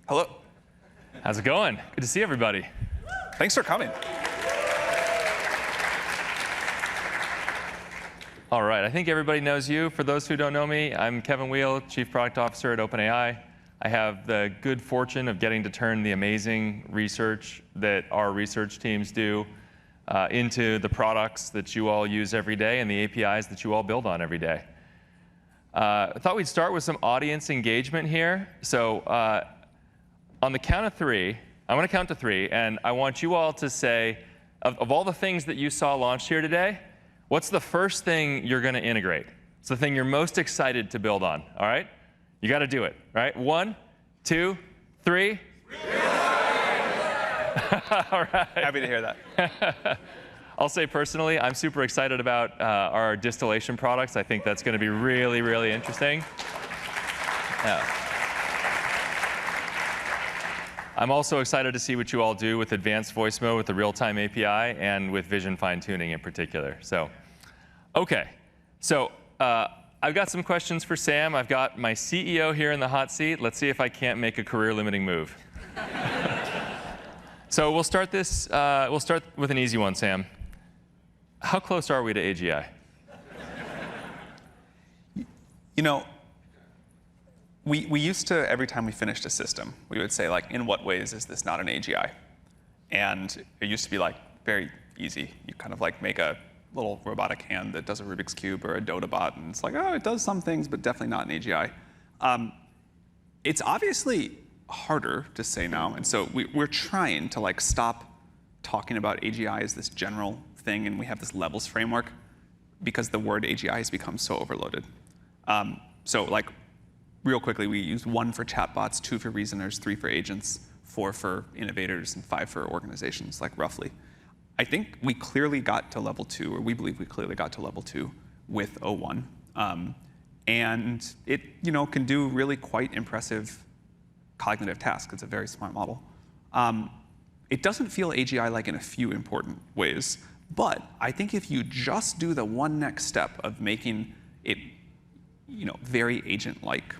Hello. How's it going? Good to see everybody. Thanks for coming. All right, I think everybody knows you. For those who don't know me, I'm Kevin Weil, Chief Product Officer at OpenAI. I have the good fortune of getting to turn the amazing research that our research teams do into the products that you all use every day and the APIs that you all build on every day. I thought we'd start with some audience engagement here. So on the count of three, I'm going to count to three, and I want you all to say, of all the things that you saw launched here today, what's the first thing you're going to integrate? It's the thing you're most excited to build on, all right? You got to do it, right? 1, 2, 3. All right. Happy to hear that. I'll say personally, I'm super excited about our distillation products. I think that's going to be really, really interesting. I'm also excited to see what you all do with advanced voice mode with the real-time API and with vision fine-tuning in particular. So, okay. So I've got some questions for Sam. I've got my CEO here in the hot seat. Let's see if I can't make a career-limiting move. So we'll start this. We'll start with an easy one, Sam. How close are we to AGI? You know, we used to, every time we finished a system, we would say, like, in what ways is this not an AGI? And it used to be, like, very easy. You kind of, like, make a little robotic hand that does a Rubik's Cube or a Dota bot, and it's like, oh, it does some things, but definitely not an AGI. It's obviously harder to say now, and so we're trying to, like, stop talking about AGI as this general thing, and we have this levels framework because the word AGI has become so overloaded. So, like, real quickly, we use 1 for chatbots, 2 for reasoners, 3 for agents, 4 for innovators, and 5 for organizations, like, roughly. I think we clearly got to level 2, or we believe we clearly got to level 2 with O1. And it, you know, can do really quite impressive cognitive tasks. It's a very smart model. It doesn't feel AGI like in a few important ways, but I think if you just do the one next step of making it, you know, very agent-like,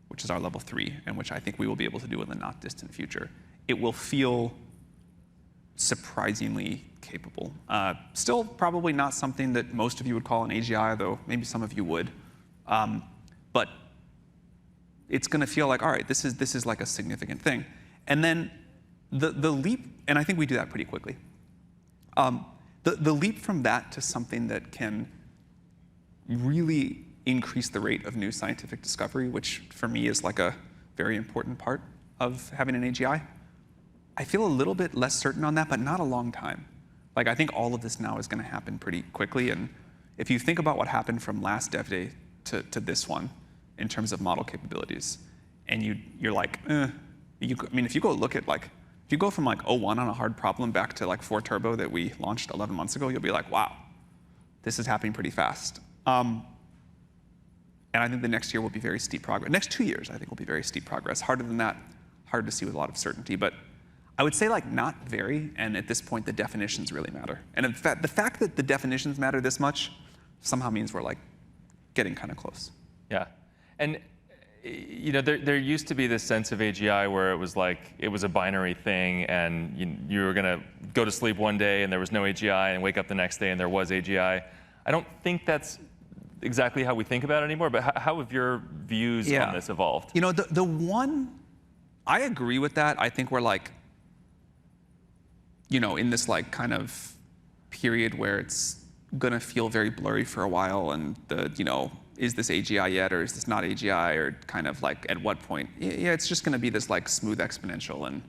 which is our level 3, and which I think we will be able to do in the not distant future, it will feel surprisingly capable. Still probably not something that most of you would call an AGI, though maybe some of you would. But it's going to feel like, all right, this is like a significant thing. And then the leap, and I think we do that pretty quickly. The leap from that to something that can really increase the rate of new scientific discovery, which for me is like a very important part of having an AGI. I feel a little bit less certain on that, but not a long time. Like, I think all of this now is going to happen pretty quickly. And if you think about what happened from last Dev Day to this one in terms of model capabilities, and you're like, I mean, if you go look at, like, if you go from like 01 on a hard problem back to like 4 Turbo that we launched 11 months ago, you'll be like, wow, this is happening pretty fast. And I think the next year will be very steep progress. Next 2 years, I think, will be very steep progress. Harder than that, hard to see with a lot of certainty. But I would say, like, not very, and at this point, the definitions really matter. And in fact, the fact that the definitions matter this much somehow means we're, like, getting kind of close. Yeah. And you know, there used to be this sense of AGI where it was like, it was a binary thing, and you were going to go to sleep one day and there was no AGI, and wake up the next day and there was AGI. I don't think that's exactly how we think about it anymore, but how have your views on this evolved? You know, the one, I agree with that. I think we're, like, you know, in this, like, kind of period where it's going to feel very blurry for a while, and you know, is this AGI yet, or is this not AGI, or kind of like at what point? Yeah, it's just going to be this, like, smooth exponential, and,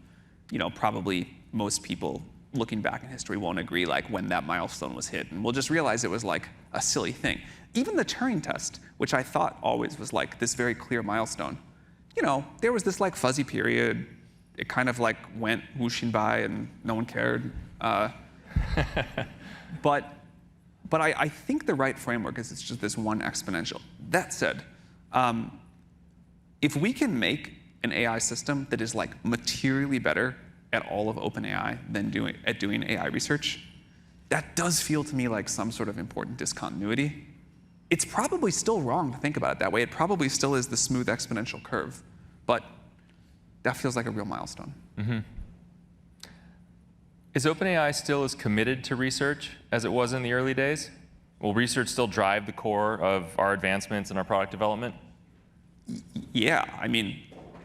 you know, probably most people looking back in history won't agree, like, when that milestone was hit, and we'll just realize it was, like, a silly thing. Even the Turing test, which I thought always was, like, this very clear milestone, you know, there was this, like, fuzzy period. It kind of, like, went whooshing by and no one cared. But I think the right framework is it's just this one exponential. That said, if we can make an AI system that is, like, materially better at all of OpenAI than doing AI research, that does feel to me like some sort of important discontinuity. It's probably still wrong to think about it that way. It probably still is the smooth exponential curve. But that feels like a real milestone. Is OpenAI still as committed to research as it was in the early days? Will research still drive the core of our advancements in our product development? Yeah, I mean,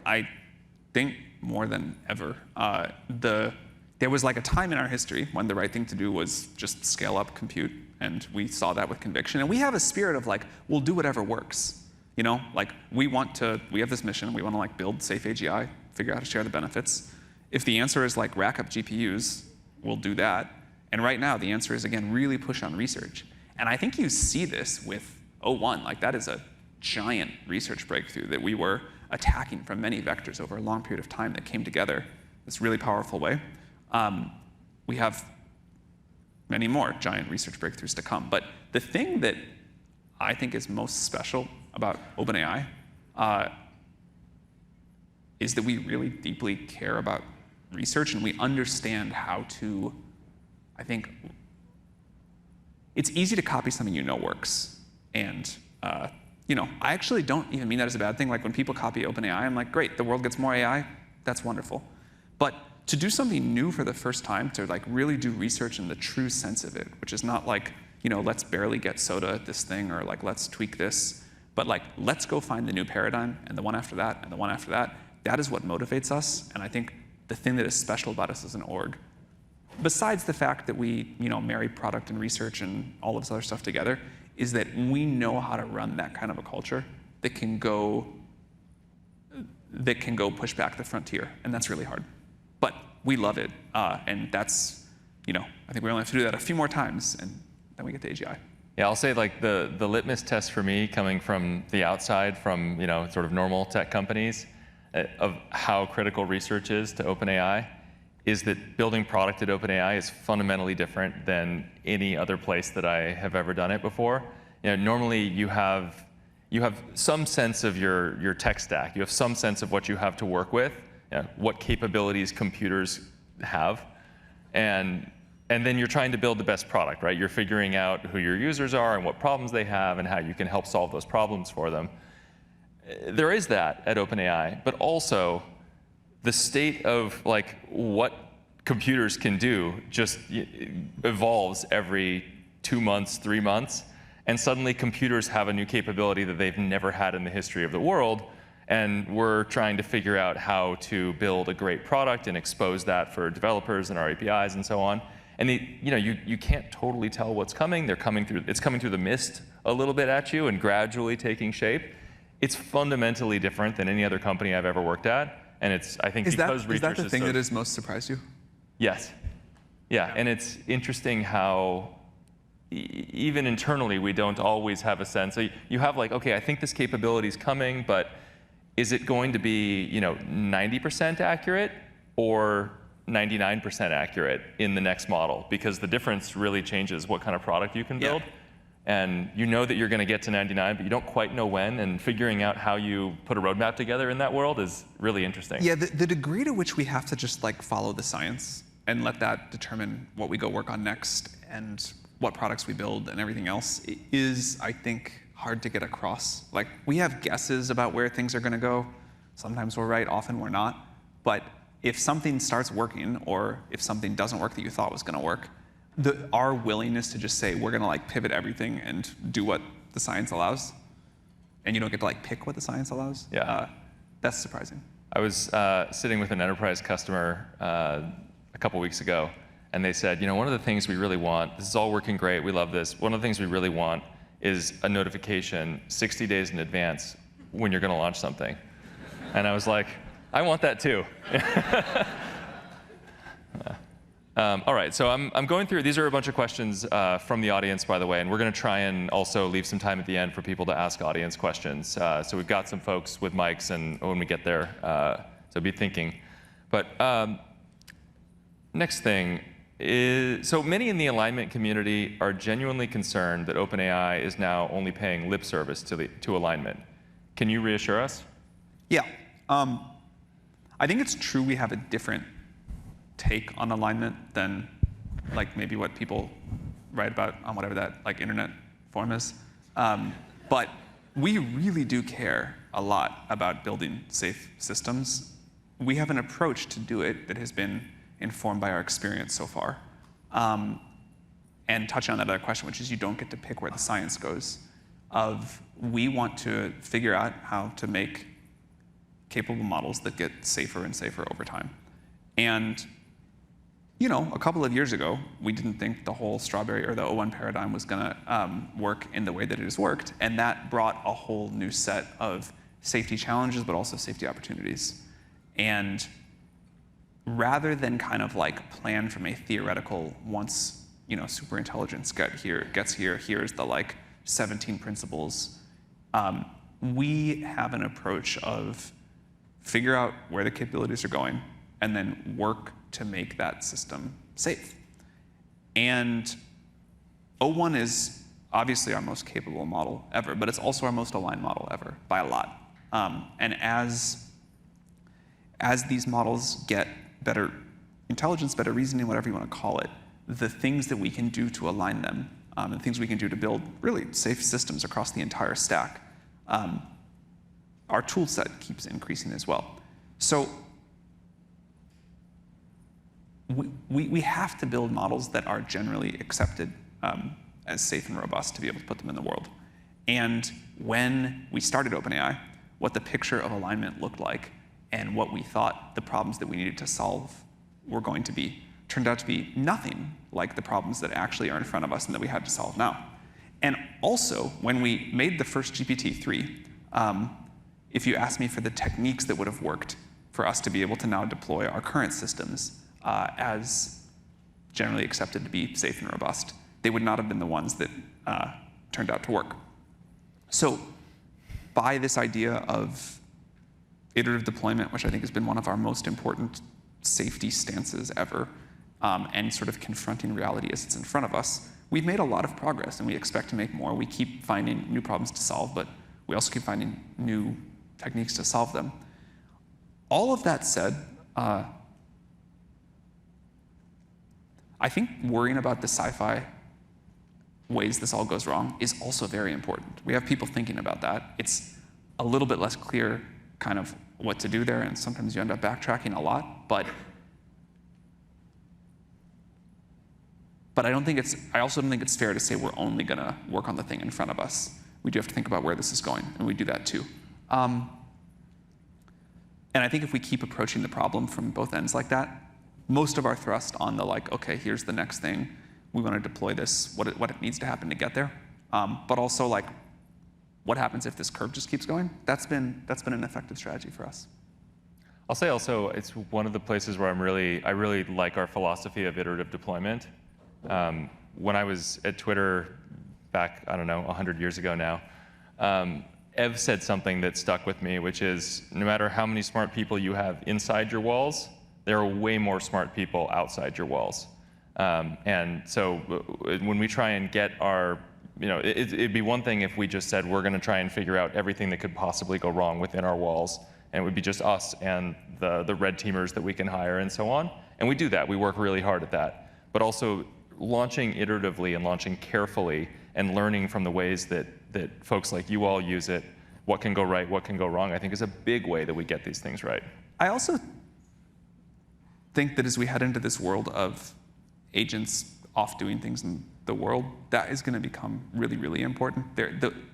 I think more than ever. There was like a time in our history when the right thing to do was just scale up compute, and we saw that with conviction. And we have a spirit of like, we'll do whatever works. You know, like we have this mission, we want to like build safe AGI, figure out how to share the benefits. If the answer is like rack up GPUs, we'll do that. And right now, the answer is, again, really push on research. And I think you see this with O1. Like that is a giant research breakthrough that we were attacking from many vectors over a long period of time that came together this really powerful way. We have many more giant research breakthroughs to come. But the thing that I think is most special about OpenAI is that we really deeply care about research, and we understand how to, I think, it's easy to copy something you know works. And you know, I actually don't even mean that as a bad thing. Like when people copy OpenAI, I'm like, great, the world gets more AI, that's wonderful. But to do something new for the first time, to like really do research in the true sense of it, which is not like, you know, let's barely get soda at this thing, or like let's tweak this, but like let's go find the new paradigm, and the one after that, and the one after that. That is what motivates us. And I think the thing that is special about us as an org, besides the fact that we, you know, marry product and research and all of this other stuff together, is that we know how to run that kind of a culture that can go push back the frontier, and that's really hard. But we love it, and that's, you know, I think we only have to do that a few more times, and then we get to AGI. Yeah, I'll say like the litmus test for me, coming from the outside, from, you know, sort of normal tech companies, of how critical research is to OpenAI, is that building product at OpenAI is fundamentally different than any other place that I have ever done it before. You know, normally you have some sense of your tech stack. You have some sense of what you have to work with, you know, what capabilities computers have, and then you're trying to build the best product, right? You're figuring out who your users are and what problems they have and how you can help solve those problems for them. There is that at OpenAI, but also the state of like what computers can do just evolves every 2 months, 3 months, and suddenly computers have a new capability that they've never had in the history of the world, and we're trying to figure out how to build a great product and expose that for developers and our APIs and so on. And you know, you can't totally tell what's coming. It's coming through the mist a little bit at you and gradually taking shape. It's fundamentally different than any other company I've ever worked at. And it's, I think, because research is that the thing that has most surprised you? Yes. Yeah, and it's interesting how even internally we don't always have a sense. So you have like, okay, I think this capability is coming, but is it going to be, you know, 90% accurate or 99% accurate in the next model? Because the difference really changes what kind of product you can build. Yeah. And you know that you're going to get to 99, but you don't quite know when, and figuring out how you put a roadmap together in that world is really interesting. Yeah, the degree to which we have to just like follow the science and let that determine what we go work on next and what products we build and everything else is, I think, hard to get across. Like, we have guesses about where things are going to go. Sometimes we're right, often we're not. But if something starts working, or if something doesn't work that you thought was going to work, our willingness to just say we're going to like pivot everything and do what the science allows, and you don't get to like pick what the science allows. Yeah, that's surprising. I was sitting with an enterprise customer a couple weeks ago, and they said, you know, one of the things we really want, this is all working great, we love this, one of the things we really want is a notification 60 days in advance when you're going to launch something. And I was like, I want that too. All right, so I'm going through, these are a bunch of questions from the audience, by the way, and we're going to try and also leave some time at the end for people to ask audience questions. So we've got some folks with mics, and when we get there, so be thinking. But next thing is, so many in the alignment community are genuinely concerned that OpenAI is now only paying lip service to alignment. Can you reassure us? Yeah. I think it's true we have a different take on alignment than like maybe what people write about on whatever that like internet forum is. But we really do care a lot about building safe systems. we have an approach to do it that has been informed by our experience so far. And touching on that other question, which is you don't get to pick where the science goes, we want to figure out how to make capable models that get safer and safer over time. And a couple of years ago, we didn't think the whole strawberry or the O1 paradigm was going to work in the way that it has worked, and that brought a whole new set of safety challenges, but also safety opportunities. And rather than kind of like plan from a theoretical, once superintelligence gets here, here's the like 17 principles, we have an approach of figure out where the capabilities are going and then work to make that system safe. And O1 is obviously our most capable model ever, but it's also our most aligned model ever by a lot. And as these models get better intelligence, better reasoning, whatever you want to call it, the things that we can do to align them, and things we can do to build really safe systems across the entire stack, our tool set keeps increasing as well. So we have to build models that are generally accepted as safe and robust to be able to put them in the world. And when we started OpenAI, what the picture of alignment looked like and what we thought the problems that we needed to solve were going to be turned out to be nothing like the problems that actually are in front of us and that we had to solve now. And also, when we made the first GPT-3, if you asked me for the techniques that would have worked for us to be able to now deploy our current systems as generally accepted to be safe and robust, they would not have been the ones that turned out to work. So by this idea of iterative deployment, which I think has been one of our most important safety stances ever, and sort of confronting reality as it's in front of us, we've made a lot of progress, and we expect to make more. We keep finding new problems to solve, but we also keep finding new techniques to solve them. All of that said, I think worrying about the sci-fi ways this all goes wrong is also very important. We have people thinking about that. It's a little bit less clear kind of what to do there, and sometimes you end up backtracking a lot, but I also don't think it's fair to say we're only gonna work on the thing in front of us. We do have to think about where this is going, and we do that too. And I think if we keep approaching the problem from both ends like that, most of our thrust on the like, okay, here's the next thing, we want to deploy this, what it needs to happen to get there, but also like, what happens if this curve just keeps going? That's been an effective strategy for us. I'll say also, it's one of the places where I really like our philosophy of iterative deployment. When I was at Twitter back, I don't know, 100 years ago now, Ev said something that stuck with me, which is no matter how many smart people you have inside your walls, there are way more smart people outside your walls. And so when we try and get our, it'd be one thing if we just said we're going to try and figure out everything that could possibly go wrong within our walls, and it would be just us and the red teamers that we can hire and so on. And we do that. We work really hard at that. But also launching iteratively and launching carefully and learning from the ways that folks like you all use it, what can go right, what can go wrong, I think is a big way that we get these things right. I also think that as we head into this world of agents off doing things in the world, that is going to become really, really important.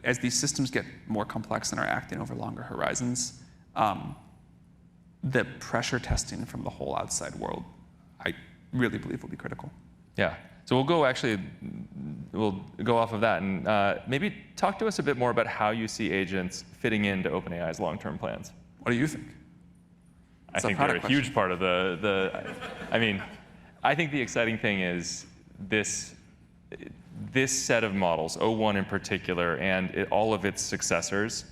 As these systems get more complex and are acting over longer horizons, the pressure testing from the whole outside world, I really believe will be critical. Yeah. So we'll go off of that and maybe talk to us a bit more about how you see agents fitting into OpenAI's long-term plans. What do you think? I think they're a huge part of I think the exciting thing is this set of models, O1 in particular, and all of its successors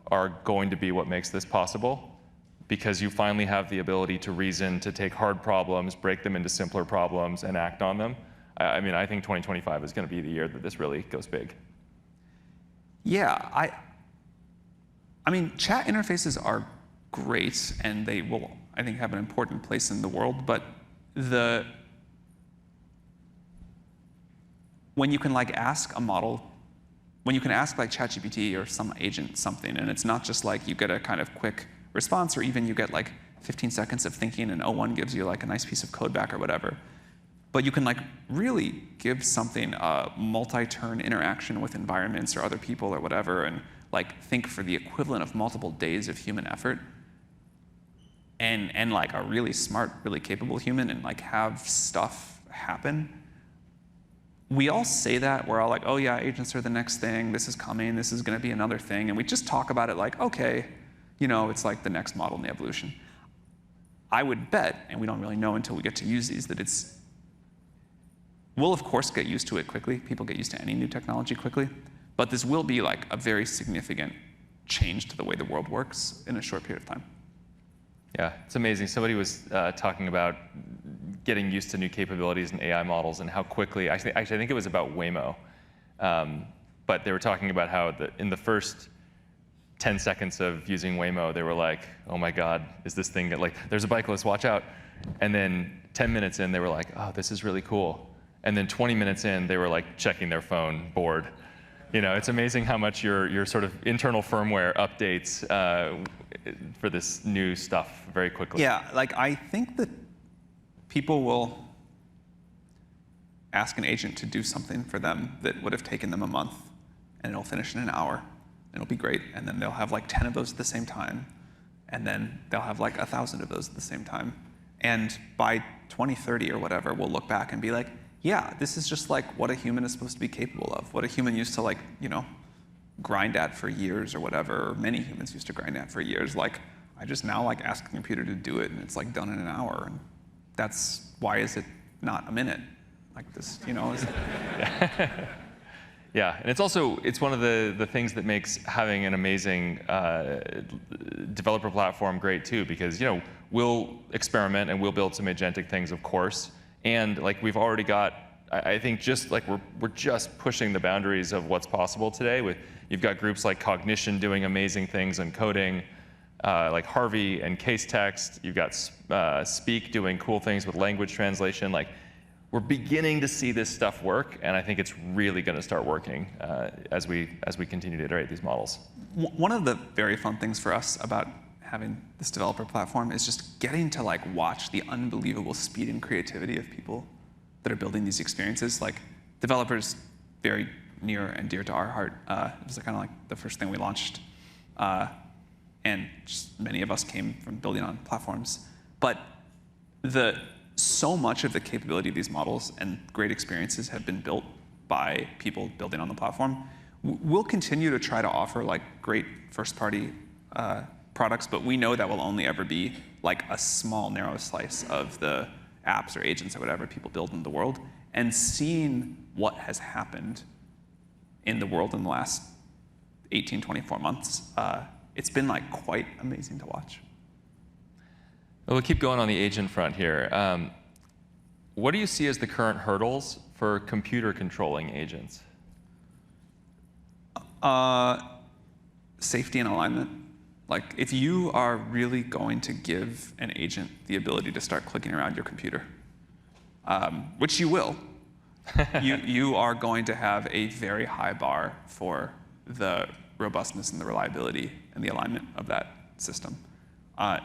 are going to be what makes this possible, because you finally have the ability to reason, to take hard problems, break them into simpler problems, and act on them. I think 2025 is going to be the year that this really goes big. Yeah, chat interfaces are great, and they will, I think, have an important place in the world, but when you can ask a model, when you can ask ChatGPT or some agent something, and it's not just like you get a kind of quick response, or even you get 15 seconds of thinking and O1 gives you like a nice piece of code back or whatever. But you can like really give something a multi-turn interaction with environments or other people or whatever, and like think for the equivalent of multiple days of human effort, and like a really smart, really capable human, and like have stuff happen. We all say that, we're all like, oh yeah, agents are the next thing, this is coming, this is gonna be another thing, and we just talk about it like, okay, you know, it's like the next model in the evolution. I would bet, and we don't really know until we get to use these, that we'll of course get used to it quickly. People get used to any new technology quickly, but this will be like a very significant change to the way the world works in a short period of time. Yeah, it's amazing. Somebody was talking about getting used to new capabilities in AI models and how quickly, actually I think it was about Waymo, but they were talking about how in the first 10 seconds of using Waymo, they were like, oh my God, is this thing that, like, there's a bicyclist, watch out. And then 10 minutes in, they were like, oh, this is really cool. And then 20 minutes in, they were like checking their phone, bored. You know, it's amazing how much your sort of internal firmware updates for this new stuff very quickly. Yeah, like I think that people will ask an agent to do something for them that would have taken them a month, and it'll finish in an hour. It'll be great, and then they'll have like 10 of those at the same time, and then they'll have like 1,000 of those at the same time. And by 2030 or whatever, we'll look back and be like, yeah, this is just like what a human is supposed to be capable of, what a human used to like, you know, grind at for years or whatever, or many humans used to grind at for years. Like, I just now like ask the computer to do it, and it's like done in an hour, and why is it not a minute? Like this, you know? Yeah, and it's one of the things that makes having an amazing developer platform great too, because, you know, we'll experiment and we'll build some agentic things, of course, and like we've already got, I think just like we're just pushing the boundaries of what's possible today. You've got groups like Cognition doing amazing things in coding, like Harvey and Case Text. You've got Speak doing cool things with language translation. Like, we're beginning to see this stuff work, and I think it's really going to start working as we continue to iterate these models. One of the very fun things for us about having this developer platform is just getting to like watch the unbelievable speed and creativity of people that are building these experiences. Like, developers, very near and dear to our heart. It was kind of like the first thing we launched, and just many of us came from building on platforms. But so much of the capability of these models and great experiences have been built by people building on the platform. We'll continue to try to offer like great first-party products, but we know that will only ever be like a small, narrow slice of the apps or agents or whatever people build in the world. And seeing what has happened in the world in the last 18, 24 months, it's been like quite amazing to watch. Well, we'll keep going on the agent front here. What do you see as the current hurdles for computer controlling agents? Safety and alignment. Like, if you are really going to give an agent the ability to start clicking around your computer, which you will, you are going to have a very high bar for the robustness and the reliability and the alignment of that system.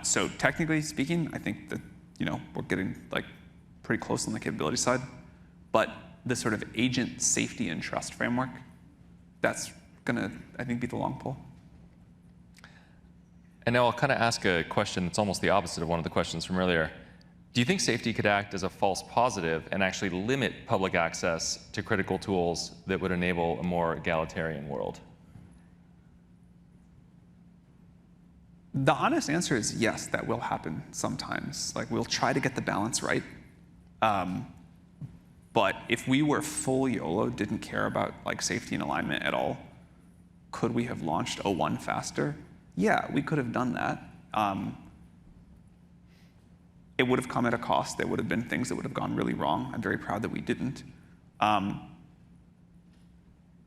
So technically speaking, I think that, you know, we're getting like pretty close on the capability side, but the sort of agent safety and trust framework, that's gonna, I think, be the long pull. And now I'll kind of ask a question that's almost the opposite of one of the questions from earlier. Do you think safety could act as a false positive and actually limit public access to critical tools that would enable a more egalitarian world? The honest answer is yes, that will happen sometimes. Like, we'll try to get the balance right. But if we were full YOLO, didn't care about like safety and alignment at all, could we have launched O1 faster? Yeah, we could have done that. It would have come at a cost. There would have been things that would have gone really wrong. I'm very proud that we didn't.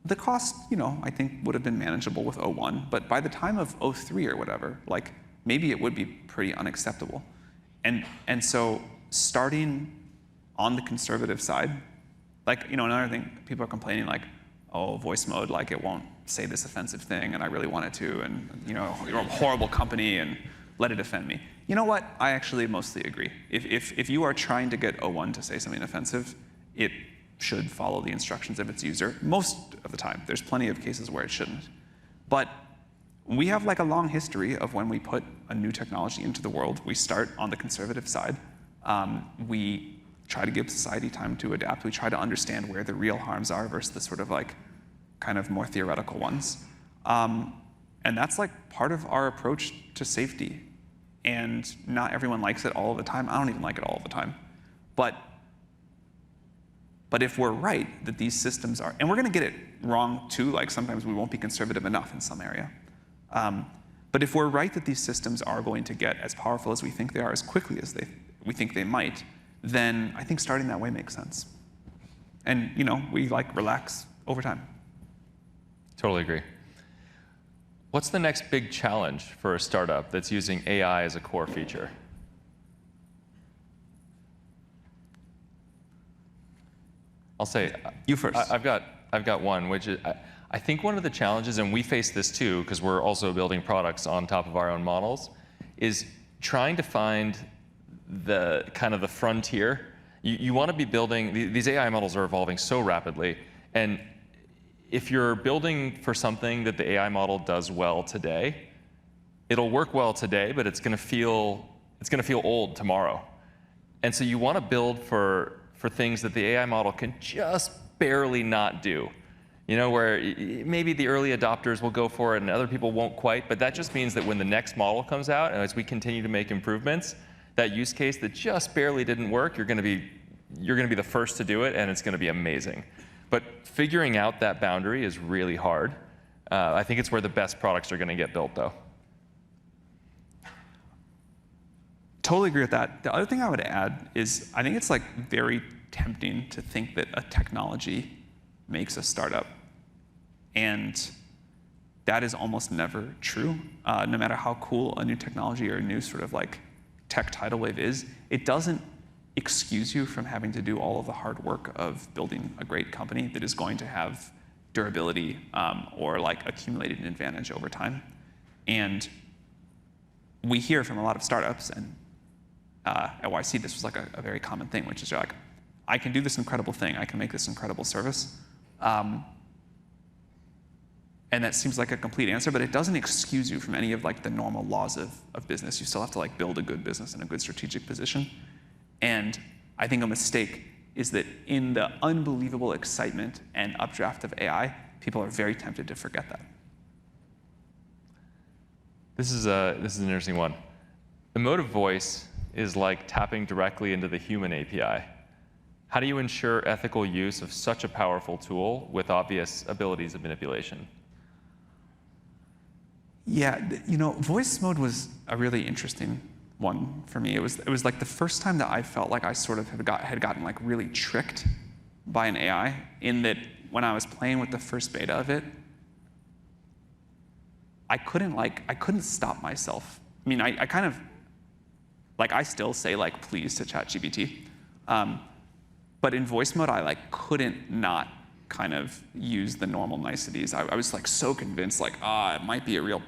The cost, you know, I think would have been manageable with O1, but by the time of O3 or whatever, like, maybe it would be pretty unacceptable. And so starting on the conservative side, like, you know, another thing, people are complaining like, oh, voice mode, like it won't say this offensive thing, and I really want it to, and, you know, you're a horrible company, and let it offend me. You know what? I actually mostly agree. If you are trying to get O1 to say something offensive, it should follow the instructions of its user most of the time. There's plenty of cases where it shouldn't. But we have like a long history of when we put a new technology into the world, we start on the conservative side. We try to give society time to adapt. We try to understand where the real harms are versus the sort of like kind of more theoretical ones. And that's like part of our approach to safety. And not everyone likes it all of the time. I don't even like it all of the time. But if we're right that these systems are, and we're going to get it wrong too, like sometimes we won't be conservative enough in some area. But if we're right that these systems are going to get as powerful as we think they are, as quickly as we think they might, then I think starting that way makes sense. And we like relax over time. Totally agree. What's the next big challenge for a startup that's using AI as a core feature? I'll say you first. I've got one, which is I think one of the challenges, and we face this too, because we're also building products on top of our own models, is trying to find the kind of the frontier. You want to be building, these AI models are evolving so rapidly, and if you're building for something that the AI model does well today, it'll work well today, but it's going to feel old tomorrow. And so you want to build for things that the AI model can just barely not do. Where maybe the early adopters will go for it and other people won't quite, but that just means that when the next model comes out, and as we continue to make improvements, that use case that just barely didn't work, you're going to be the first to do it, and it's going to be amazing. But figuring out that boundary is really hard. I think it's where the best products are going to get built, though. Totally agree with that. The other thing I would add is I think it's like very tempting to think that a technology makes a startup. And that is almost never true. No matter how cool a new technology or a new sort of like tech tidal wave is, it doesn't excuse you from having to do all of the hard work of building a great company that is going to have durability or like accumulated an advantage over time. And we hear from a lot of startups, and at YC this was like a very common thing, which is like, I can do this incredible thing, I can make this incredible service. And that seems like a complete answer, but it doesn't excuse you from any of like the normal laws of business. You still have to like build a good business in a good strategic position. And I think a mistake is that in the unbelievable excitement and updraft of AI, people are very tempted to forget that. This is an interesting one. Emotive voice is like tapping directly into the human API. How do you ensure ethical use of such a powerful tool with obvious abilities of manipulation? Yeah, voice mode was a really interesting one for me. It was like the first time that I felt like I sort of had gotten like really tricked by an AI, in that when I was playing with the first beta of it, I couldn't stop myself. I mean, I kind of, like I still say like please to ChatGPT, but in voice mode I like couldn't not kind of use the normal niceties. I was like so convinced like, it might be a real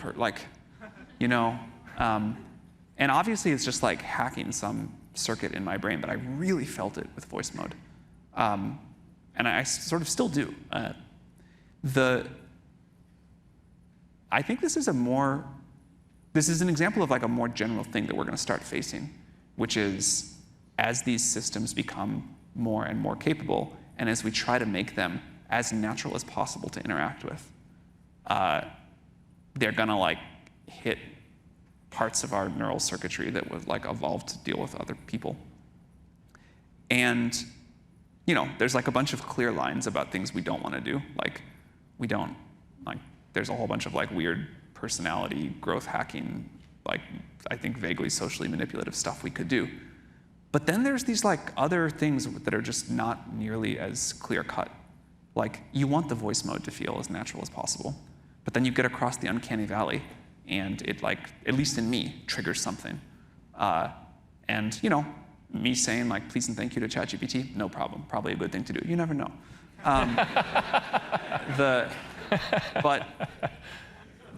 and obviously it's just like hacking some circuit in my brain, but I really felt it with voice mode. And I sort of still do. I think this is an example of like a more general thing that we're going to start facing, which is as these systems become more and more capable, and as we try to make them as natural as possible to interact with, they're going to like hit parts of our neural circuitry that was like evolved to deal with other people. And there's like a bunch of clear lines about things we don't want to do. Like there's a whole bunch of like weird personality growth hacking, like I think vaguely socially manipulative stuff we could do. But then there's these like other things that are just not nearly as clear cut. Like you want the voice mode to feel as natural as possible, but then you get across the uncanny valley and it like, at least in me, triggers something. And me saying like please and thank you to ChatGPT, no problem, probably a good thing to do. You never know.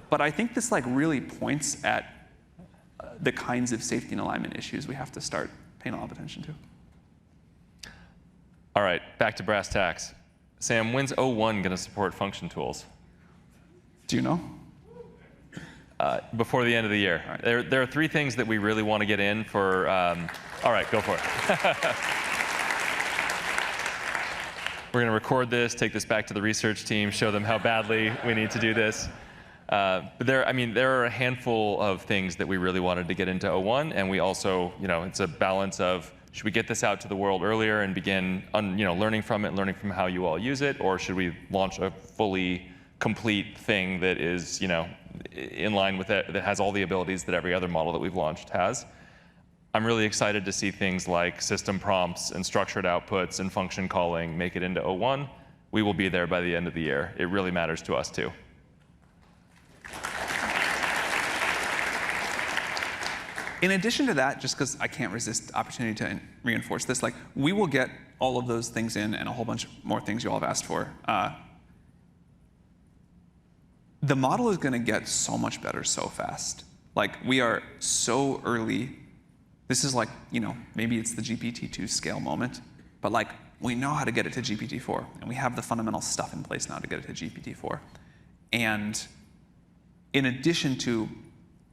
But I think this like really points at the kinds of safety and alignment issues we have to start paying a lot of attention to. All right, back to brass tacks. Sam, when's O1 going to support function tools? Do you know? Before the end of the year. Right. There are 3 things that we really want to get in for. All right, go for it. We're going to record this, take this back to the research team, show them how badly we need to do this. But there are a handful of things that we really wanted to get into O1, and we also, it's a balance of, should we get this out to the world earlier and begin, learning from it, learning from how you all use it, or should we launch a fully complete thing that is, in line with it, that has all the abilities that every other model that we've launched has? I'm really excited to see things like system prompts and structured outputs and function calling make it into O1. We will be there by the end of the year. It really matters to us too. In addition to that, just because I can't resist the opportunity to reinforce this, like, we will get all of those things in and a whole bunch more things you all have asked for. The model is going to get so much better so fast. Like, we are so early. This is like, maybe it's the GPT-2 scale moment, but like, we know how to get it to GPT-4, and we have the fundamental stuff in place now to get it to GPT-4. And in addition to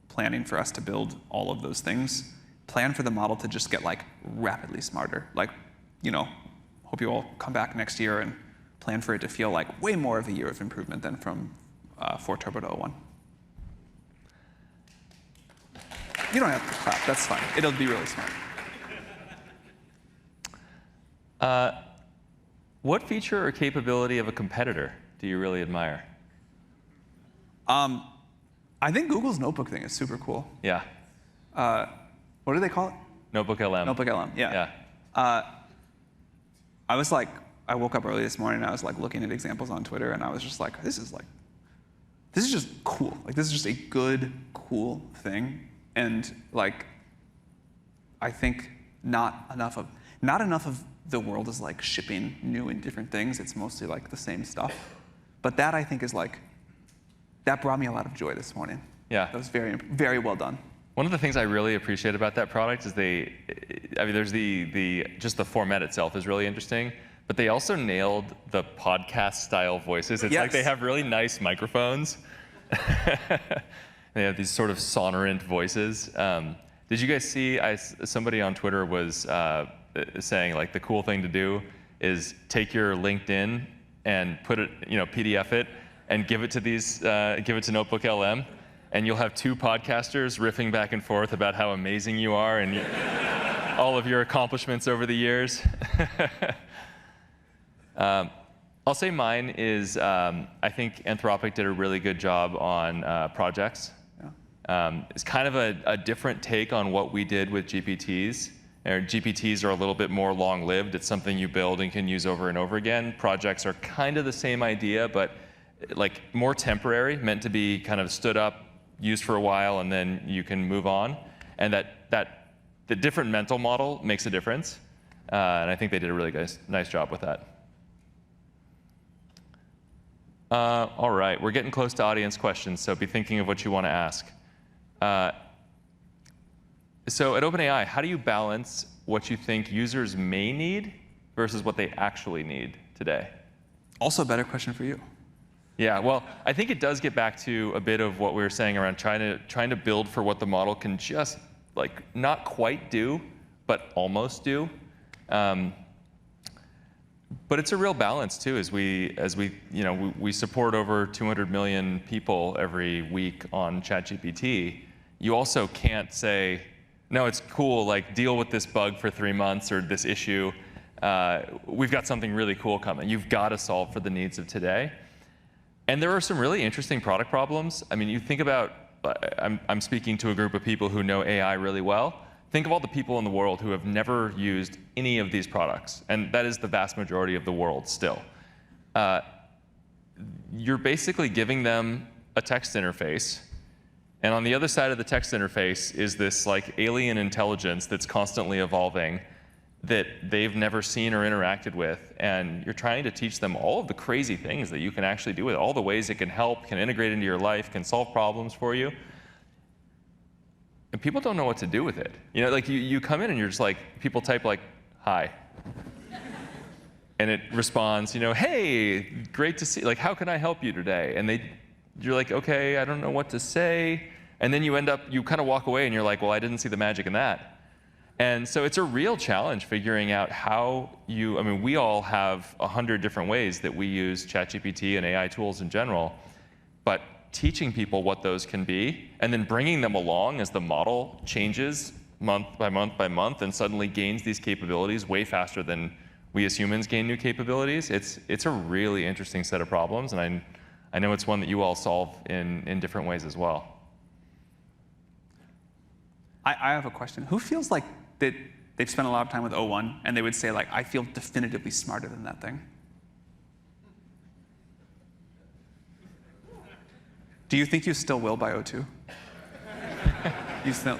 planning for us to build all of those things, plan for the model to just get like rapidly smarter. Like, hope you all come back next year and plan for it to feel like way more of a year of improvement than from 4 Turbo to O1. You don't have to clap, that's fine. It'll be really smart. What feature or capability of a competitor do you really admire? I think Google's notebook thing is super cool. Yeah. What do they call it? Notebook LM. Notebook LM, yeah. I woke up early this morning and I was like looking at examples on Twitter, and I was just like, this is just cool. Like, this is just a good, cool thing. And like, I think not enough of the world is like shipping new and different things. It's mostly like the same stuff. But that, I think, is like, that brought me a lot of joy this morning. Yeah. That was very, very well done. One of the things I really appreciate about that product is there's just the format itself is really interesting, but they also nailed the podcast style voices. It's like they have really nice microphones. They have these sort of sonorant voices. Did you guys see, somebody on Twitter was saying like the cool thing to do is take your LinkedIn and put it, PDF it, and give it to Notebook LM, and you'll have 2 podcasters riffing back and forth about how amazing you are and all of your accomplishments over the years. I'll say mine is, I think Anthropic did a really good job on projects. Yeah. It's kind of a different take on what we did with GPTs. GPTs are a little bit more long-lived. It's something you build and can use over and over again. Projects are kind of the same idea, but like more temporary, meant to be kind of stood up, used for a while, and then you can move on. And the different mental model makes a difference. And I think they did a really nice job with that. All right, we're getting close to audience questions, so be thinking of what you want to ask. So at OpenAI, how do you balance what you think users may need versus what they actually need today? Also a better question for you. Yeah, well, I think it does get back to a bit of what we were saying around trying to build for what the model can just like not quite do, but almost do. But it's a real balance too, as we support over 200 million people every week on ChatGPT. You also can't say, no, it's cool, like deal with this bug for 3 months or this issue. We've got something really cool coming. You've got to solve for the needs of today. And there are some really interesting product problems. I mean, you think about, I'm speaking to a group of people who know AI really well. Think of all the people in the world who have never used any of these products, and that is the vast majority of the world still. You're basically giving them a text interface, and on the other side of the text interface is this like alien intelligence that's constantly evolving that they've never seen or interacted with, and you're trying to teach them all of the crazy things that you can actually do with it, all the ways it can help, can integrate into your life, can solve problems for you. people don't know what to do with it. You know, like you come in and you're just like, people type like, hi. And it responds, you know, hey, great to see, like, how can I help you today? And you're like, okay, I don't know what to say. And then you kind of walk away and you're like, well, I didn't see the magic in that. And so it's a real challenge figuring out how I mean, we all have 100 different ways that we use ChatGPT and AI tools in general, but teaching people what those can be and then bringing them along as the model changes month by month by month and suddenly gains these capabilities way faster than we as humans gain new capabilities. It's a really interesting set of problems, and I know it's one that you all solve in different ways as well. I have a question. Who feels like that they've spent a lot of time with O1 and they would say, like, I feel definitively smarter than that thing? Do you think you still will by O2? You still?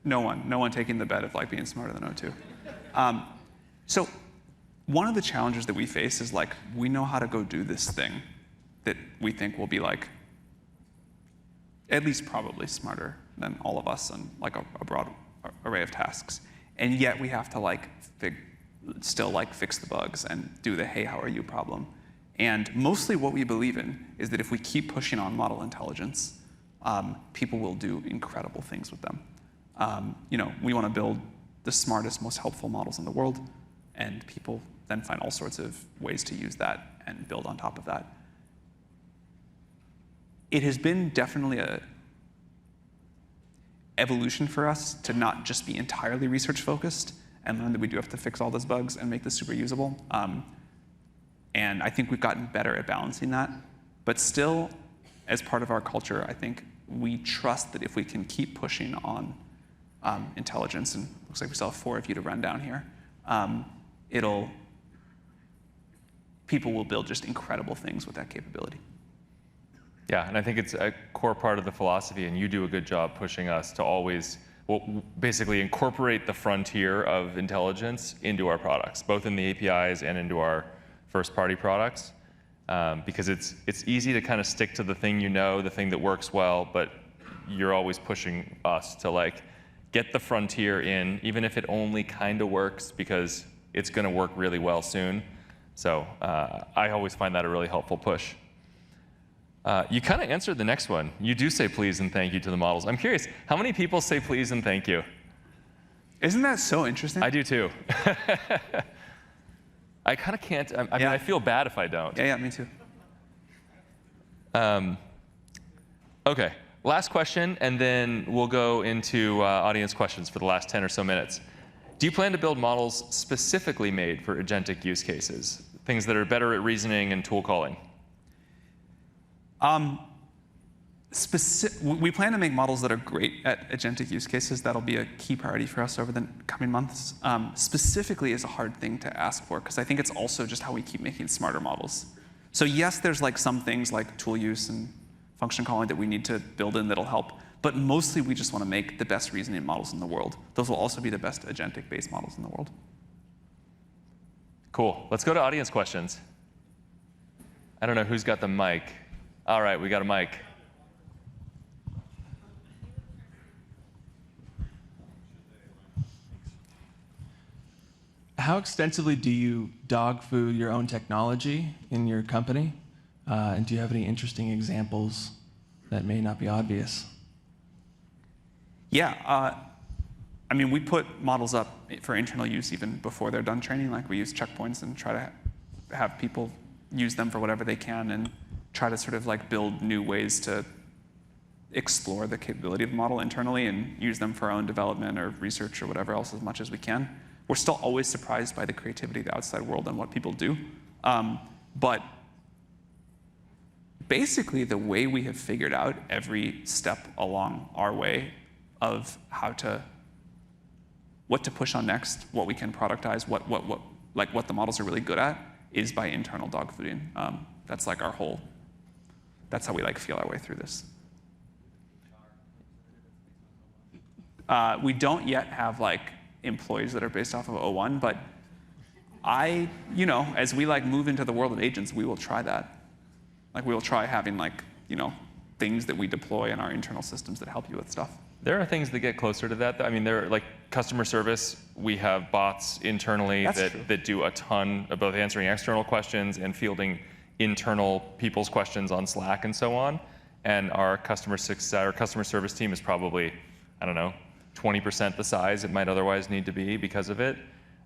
No one taking the bet of like being smarter than O2. So one of the challenges that we face is like, we know how to go do this thing that we think will be like, at least probably smarter than all of us on like a broad array of tasks. And yet we have to like still like fix the bugs and do the hey, how are you problem. And mostly what we believe in is that if we keep pushing on model intelligence, people will do incredible things with them. You know, we want to build the smartest, most helpful models in the world, and people then find all sorts of ways to use that and build on top of that. It has been definitely a evolution for us to not just be entirely research focused and learn that we do have to fix all those bugs and make this super usable. And I think we've gotten better at balancing that. But still, as part of our culture, I think we trust that if we can keep pushing on intelligence, and it looks like we still have 4 of you to run down here, people will build just incredible things with that capability. Yeah, and I think it's a core part of the philosophy, and you do a good job pushing us to always, well, basically incorporate the frontier of intelligence into our products, both in the APIs and into our first-party products, because it's easy to kind of stick to the thing you know, the thing that works well, but you're always pushing us to like get the frontier in, even if it only kind of works, because it's going to work really well soon. So I always find that a really helpful push. You kind of answered the next one. You do say please and thank you to the models. I'm curious, how many people say please and thank you? Isn't that so interesting? I do too. I kind of can't, I mean, I feel bad if I don't. Yeah, me too. Okay, last question, and then we'll go into audience questions for the last 10 or so minutes. Do you plan to build models specifically made for agentic use cases? Things that are better at reasoning and tool calling? We plan to make models that are great at agentic use cases. That'll be a key priority for us over the coming months. Specifically is a hard thing to ask for, because I think it's also just how we keep making smarter models. So yes, there's like some things like tool use and function calling that we need to build in that'll help, but mostly we just want to make the best reasoning models in the world. Those will also be the best agentic-based models in the world. Cool. Let's go to audience questions. I don't know who's got the mic. All right, we got a mic. How extensively do you dog food your own technology in your company? And do you have any interesting examples that may not be obvious? Yeah, I mean, we put models up for internal use even before they're done training. Like, we use checkpoints and try to have people use them for whatever they can and try to sort of like build new ways to explore the capability of the model internally and use them for our own development or research or whatever else as much as we can. We're still always surprised by the creativity of the outside world and what people do. But basically, the way we have figured out every step along our way of what to push on next, what we can productize, what the models are really good at, is by internal dog fooding. That's like that's how we like feel our way through this. We don't yet have like employees that are based off of O1, but as we like move into the world of agents, we will try that. Like, we will try having like, things that we deploy in our internal systems that help you with stuff. There are things that get closer to that. I mean, there are like customer service. We have bots internally that do a ton of both answering external questions and fielding internal people's questions on Slack and so on. And our customer service team is probably, I don't know, 20% the size it might otherwise need to be because of it.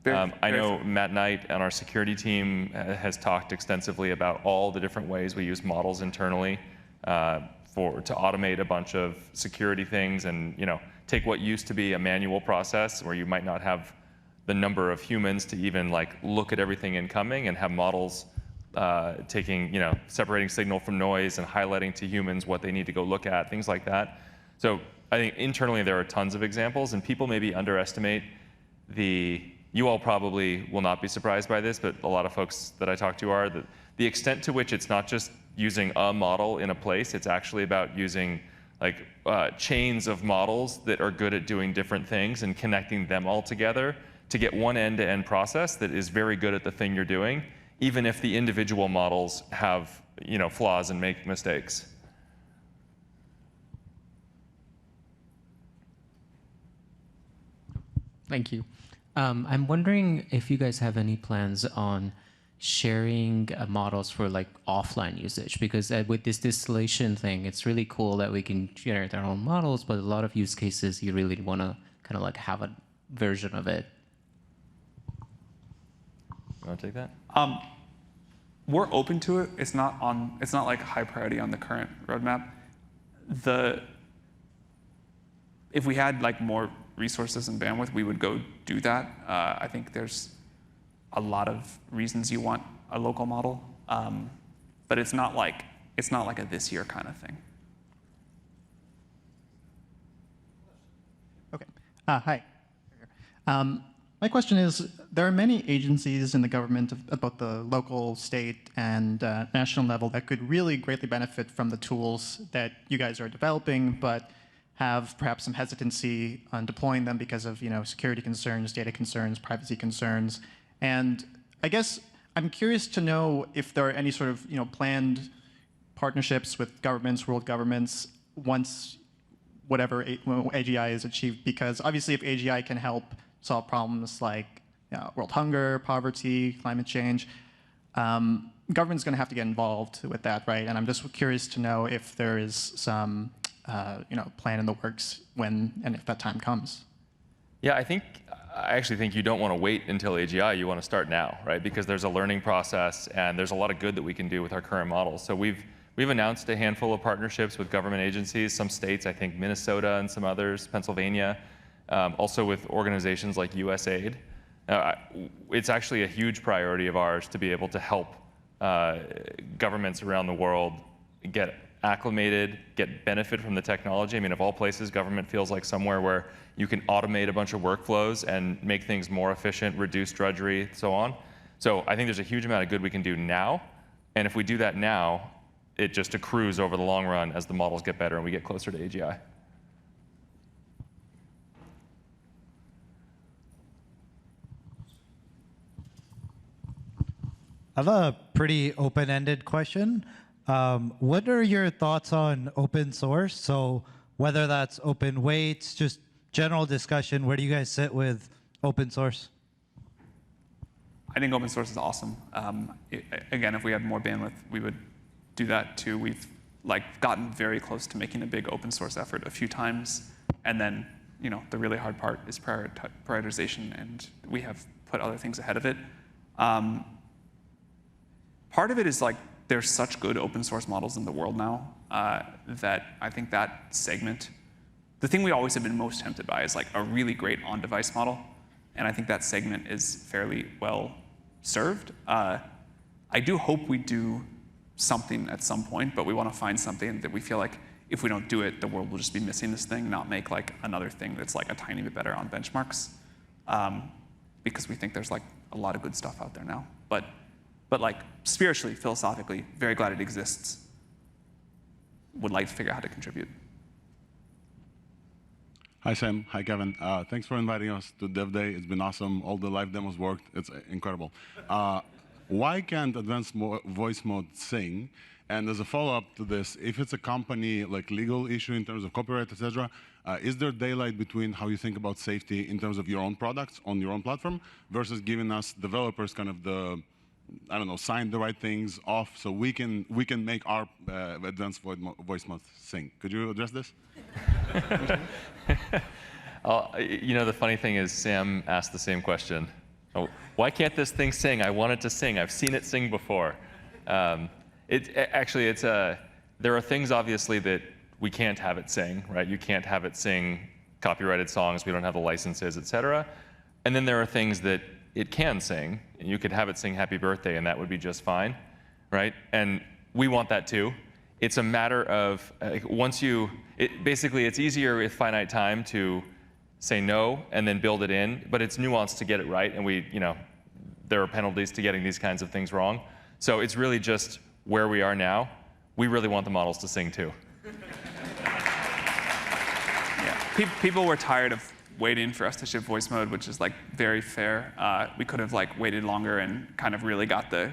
I know Matt Knight on our security team has talked extensively about all the different ways we use models internally to automate a bunch of security things and take what used to be a manual process where you might not have the number of humans to even like look at everything incoming and have models taking, separating signal from noise and highlighting to humans what they need to go look at, things like that. So I think internally there are tons of examples, and people maybe underestimate you all probably will not be surprised by this, but a lot of folks that I talk to are, the extent to which it's not just using a model in a place, it's actually about using like chains of models that are good at doing different things and connecting them all together to get one end-to-end process that is very good at the thing you're doing, even if the individual models have flaws and make mistakes. Thank you. I'm wondering if you guys have any plans on sharing models for like offline usage, because with this distillation thing, it's really cool that we can generate our own models, but a lot of use cases you really want to kind of like have a version of it. You want to take that? We're open to it. It's not like high priority on the current roadmap. If we had like more resources and bandwidth, we would go do that. I think there's a lot of reasons you want a local model, but it's not like a this year kind of thing. Okay. Hi. My question is, there are many agencies in the government at both the local, state, and national level that could really greatly benefit from the tools that you guys are developing, but have perhaps some hesitancy on deploying them because of security concerns, data concerns, privacy concerns. And I guess I'm curious to know if there are any sort of planned partnerships with governments, world governments, once whatever AGI is achieved, because obviously if AGI can help solve problems like world hunger, poverty, climate change, government's going to have to get involved with that, right? And I'm just curious to know if there is some plan in the works when and if that time comes. Yeah, I actually think you don't want to wait until AGI. You want to start now, right? Because there's a learning process and there's a lot of good that we can do with our current models. So we've announced a handful of partnerships with government agencies, some states, I think Minnesota and some others, Pennsylvania, also with organizations like USAID. It's actually a huge priority of ours to be able to help governments around the world get acclimated, get benefit from the technology. I mean, of all places, government feels like somewhere where you can automate a bunch of workflows and make things more efficient, reduce drudgery, so on. So I think there's a huge amount of good we can do now. And if we do that now, it just accrues over the long run as the models get better and we get closer to AGI. I have a pretty open-ended question. What are your thoughts on open source? So whether that's open weights, just general discussion, where do you guys sit with open source? I think open source is awesome. Again, if we had more bandwidth, we would do that too. We've gotten very close to making a big open source effort a few times, and then the really hard part is prioritization, and we have put other things ahead of it. Part of it is there's such good open source models in the world now that I think that segment, the thing we always have been most tempted by is a really great on-device model, and I think that segment is fairly well served. I do hope we do something at some point, but we want to find something that we feel like if we don't do it, the world will just be missing this thing, not make another thing that's a tiny bit better on benchmarks, because we think there's a lot of good stuff out there now. But spiritually, philosophically, very glad it exists. Would like to figure out how to contribute. Hi, Sam. Hi, Kevin. Thanks for inviting us to Dev Day. It's been awesome. All the live demos worked. It's incredible. Why can't advanced voice mode sing? And as a follow-up to this, if it's a company like legal issue in terms of copyright, etc., is there daylight between how you think about safety in terms of your own products on your own platform versus giving us developers kind of the, I don't know, sign the right things off so we can make our advanced voice mod sing? Could you address this? You know, the funny thing is Sam asked the same question. Oh, why can't this thing sing? I want it to sing. I've seen it sing before. There are things, obviously, that we can't have it sing, right? You can't have it sing copyrighted songs. We don't have the licenses, et cetera. And then there are things that it can sing. You could have it sing Happy Birthday, and that would be just fine, right? And we want that too. It's a matter of basically, it's easier with finite time to say no and then build it in, but it's nuanced to get it right, and there are penalties to getting these kinds of things wrong. So it's really just where we are now. We really want the models to sing too. Yeah, people were tired of waiting for us to ship voice mode, which is like very fair. We could have like waited longer and kind of really got the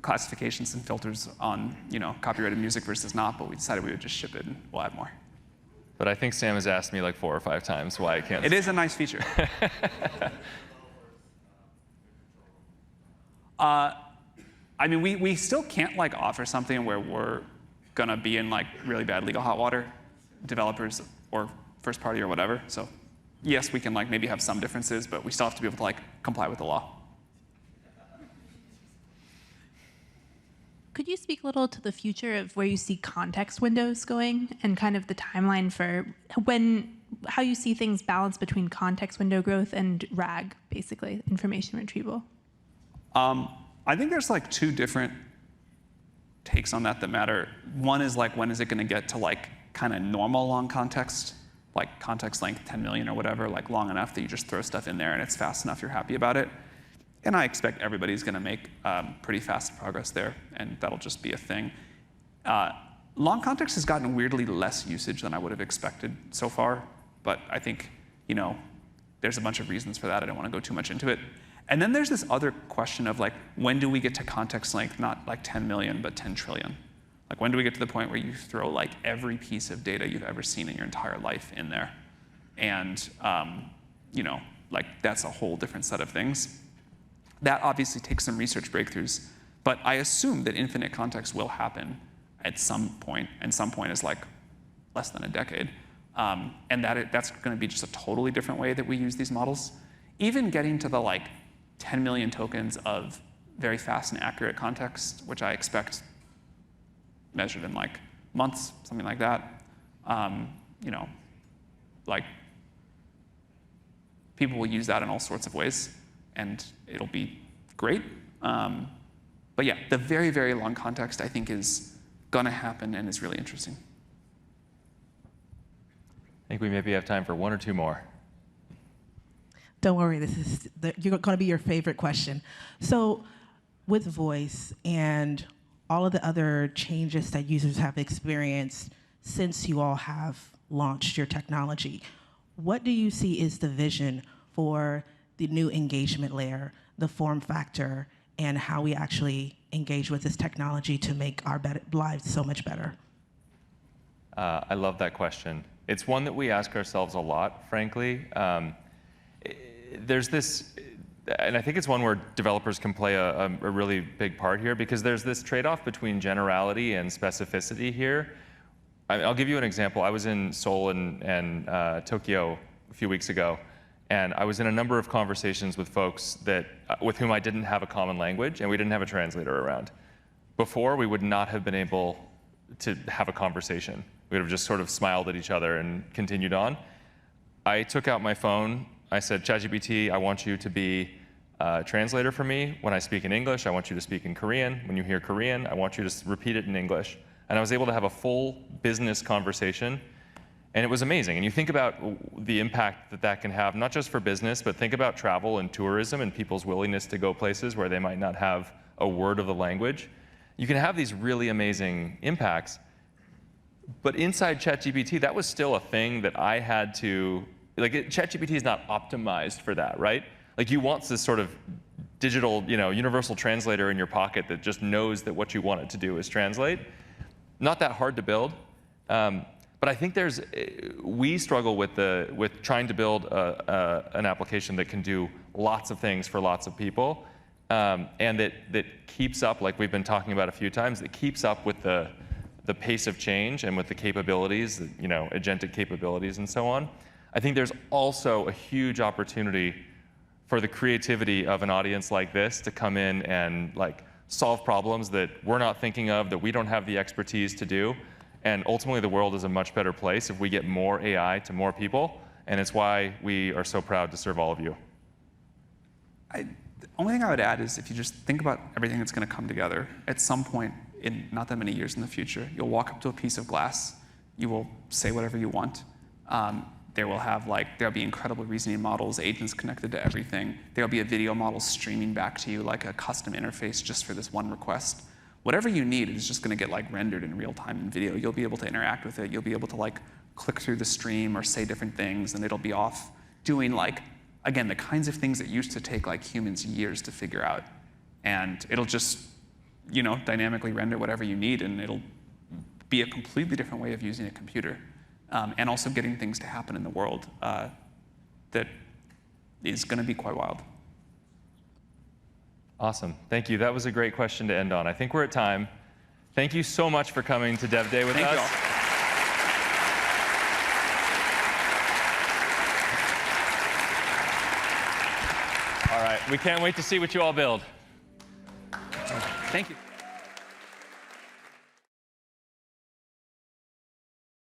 classifications and filters on copyrighted music versus not, but we decided we would just ship it and we'll add more. But I think Sam has asked me like 4 or 5 times why I can't. It is a nice feature. I mean, we still can't like offer something where we're gonna be in like really bad legal hot water, developers or first party or whatever. So yes, we can like maybe have some differences, but we still have to be able to like comply with the law. Could you speak a little to the future of where you see context windows going and kind of the timeline for how you see things balanced between context window growth and RAG, basically, information retrieval? I think there's like 2 different takes on that matter. One is like, when is it going to get to like kind of normal long context, like context length 10 million or whatever, like long enough that you just throw stuff in there and it's fast enough you're happy about it. And I expect everybody's going to make pretty fast progress there, and that'll just be a thing. Long context has gotten weirdly less usage than I would have expected so far, but I think there's a bunch of reasons for that. I don't want to go too much into it. And then there's this other question of like, when do we get to context length, not like 10 million, but 10 trillion? Like, when do we get to the point where you throw like every piece of data you've ever seen in your entire life in there? And like that's a whole different set of things. That obviously takes some research breakthroughs, but I assume that infinite context will happen at some point, and some point is like less than a decade. And that's going to be just a totally different way that we use these models. Even getting to the like 10 million tokens of very fast and accurate context, which I expect measured in like months, something like that. Like people will use that in all sorts of ways, and it'll be great. But yeah, the very, very long context I think is gonna happen and is really interesting. I think we maybe have time for 1 or 2 more. Don't worry, you're going to be your favorite question. So with voice and all of the other changes that users have experienced since you all have launched your technology, what do you see is the vision for the new engagement layer, the form factor, and how we actually engage with this technology to make our lives so much better? I love that question. It's one that we ask ourselves a lot, frankly. There's this, and I think it's one where developers can play a really big part here, because there's this trade-off between generality and specificity here. I'll give you an example. I was in Seoul and Tokyo a few weeks ago, and I was in a number of conversations with folks with whom I didn't have a common language, and we didn't have a translator around. Before, we would not have been able to have a conversation. We would have just sort of smiled at each other and continued on. I took out my phone. I said, ChatGPT, I want you to be a translator for me. When I speak in English, I want you to speak in Korean. When you hear Korean, I want you to repeat it in English. And I was able to have a full business conversation, and it was amazing. And you think about the impact that can have, not just for business, but think about travel and tourism and people's willingness to go places where they might not have a word of the language. You can have these really amazing impacts. But inside ChatGPT, that was still a thing that I had to, ChatGPT is not optimized for that, right? Like, you want this sort of digital, universal translator in your pocket that just knows that what you want it to do is translate. Not that hard to build. But I think we struggle with trying to build an application that can do lots of things for lots of people, and that keeps up, like we've been talking about a few times, that keeps up with the pace of change and with the capabilities, agentic capabilities and so on. I think there's also a huge opportunity for the creativity of an audience like this to come in and solve problems that we're not thinking of, that we don't have the expertise to do. And ultimately, the world is a much better place if we get more AI to more people, and it's why we are so proud to serve all of you. The only thing I would add is if you just think about everything that's going to come together, at some point in not that many years in the future, you'll walk up to a piece of glass, you will say whatever you want. There'll be incredible reasoning models, agents connected to everything. There'll be a video model streaming back to you like a custom interface just for this one request. Whatever you need is just going to get rendered in real time in video. You'll be able to interact with it. You'll be able to click through the stream or say different things, and it'll be off doing again, the kinds of things that used to take humans years to figure out. And it'll just dynamically render whatever you need, and it'll be a completely different way of using a computer, and also getting things to happen in the world that is going to be quite wild. Awesome. Thank you. That was a great question to end on. I think we're at time. Thank you so much for coming to Dev Day with us. Thank you all. All right. We can't wait to see what you all build. Thank you.